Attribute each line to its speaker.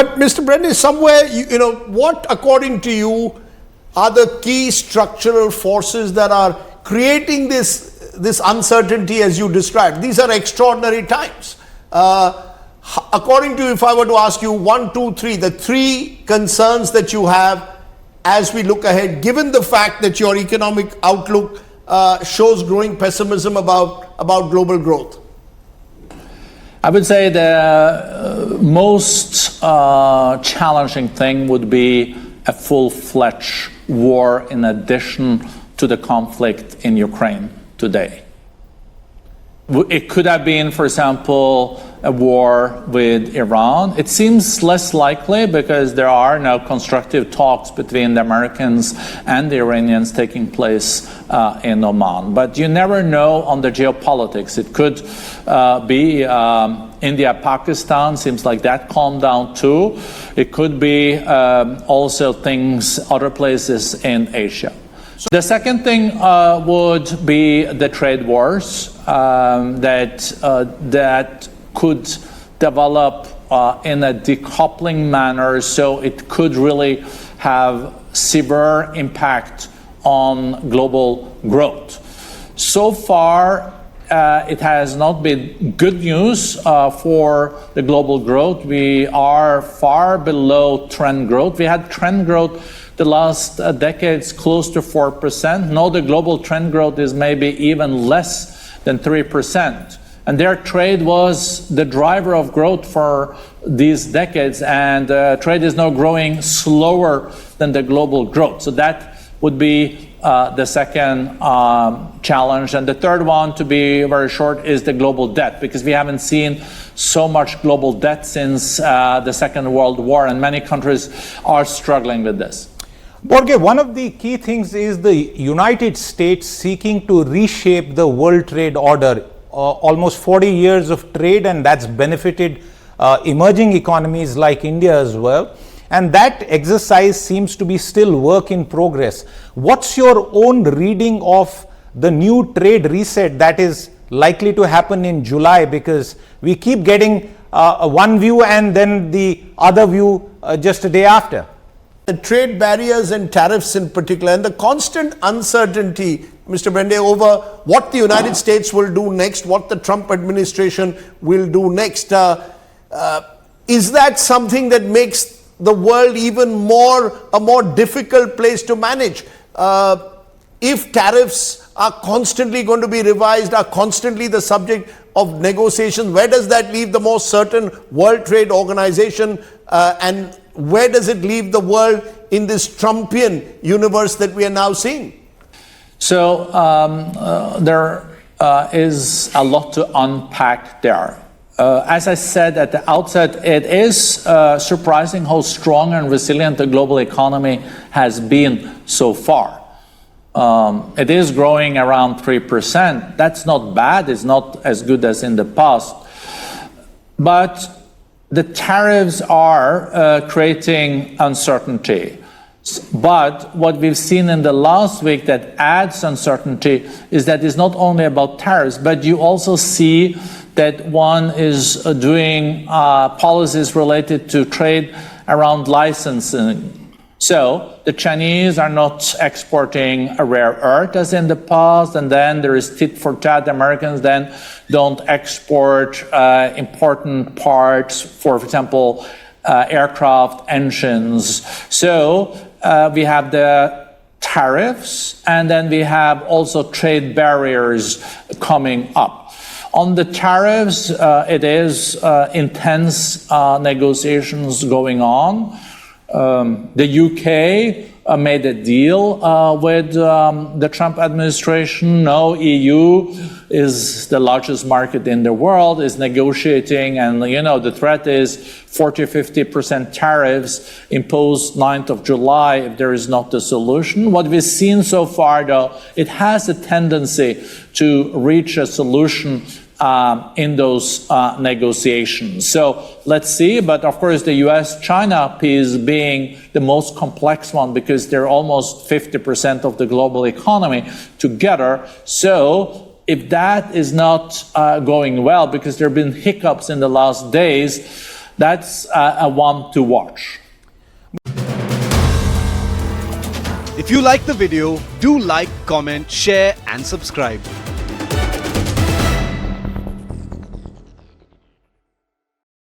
Speaker 1: But Mr. Brende, somewhere, what, according to you, are the key structural forces that are creating this uncertainty as you described? These are extraordinary times. According to you, if I were to ask you 1, 2, 3, the 3 concerns that you have as we look ahead, given the fact that your economic outlook shows growing pessimism about global growth?
Speaker 2: I would say the most challenging thing would be a full-fledged war in addition to the conflict in Ukraine today. It could have been, for example, a war with Iran. It seems less likely because there are now constructive talks between the Americans and the Iranians taking place in Oman. But you never know on the geopolitics. It could be India, Pakistan, seems like that calmed down too. It could be also things, other places in Asia. The second thing would be the trade wars that could develop in a decoupling manner, so it could really have severe impact on global growth. So far, it has not been good news for the global growth. We are far below trend growth. We had trend growth the last decades close to 4%. Now the global trend growth is maybe even less than 3%. And their trade was the driver of growth for these decades, and trade is now growing slower than the global growth. So that would be the second challenge. And the third one, to be very short, is the global debt, because we haven't seen so much global debt since the Second World War, and many countries are struggling with this.
Speaker 3: Borge, one of the key things is the United States seeking to reshape the world trade order. Almost 40 years of trade, and that's benefited emerging economies like India as well. And that exercise seems to be still work in progress. What's your own reading of the new trade reset that is likely to happen in July? Because we keep getting one view and then the other view just a day after.
Speaker 1: The trade barriers and tariffs in particular, and the constant uncertainty, Mr. Brende, over what the United States will do next, what the Trump administration will do next. Is that something that makes the world even a more difficult place to manage? If tariffs are constantly going to be revised, are constantly the subject of negotiation, where does that leave the most certain World Trade Organization, and where does it leave the world in this Trumpian universe that we are now seeing?
Speaker 2: So there is a lot to unpack there. As I said at the outset, it is surprising how strong and resilient the global economy has been so far. It is growing around 3%. That's not bad. It's not as good as in the past. But the tariffs are creating uncertainty. But what we've seen in the last week that adds uncertainty is that it's not only about tariffs, but you also see that one is doing policies related to trade around licensing. So the Chinese are not exporting a rare earth as in the past, and then there is tit for tat. Americans then don't export important parts, for example, aircraft engines. So we have the tariffs, and then we have also trade barriers coming up. On the tariffs, it is intense negotiations going on. The UK made a deal with the Trump administration. Now EU is the largest market in the world, is negotiating, and the threat is 40-50% tariffs imposed 9th of July if there is not a solution. What we've seen so far, though, it has a tendency to reach a solution in those negotiations. So let's see, but of course the US-China piece being the most complex one, because they're almost 50% of the global economy together. So if that is not going well, because there have been hiccups in the last days, That's a one to watch.
Speaker 4: If you like the video, do like, comment, share and subscribe.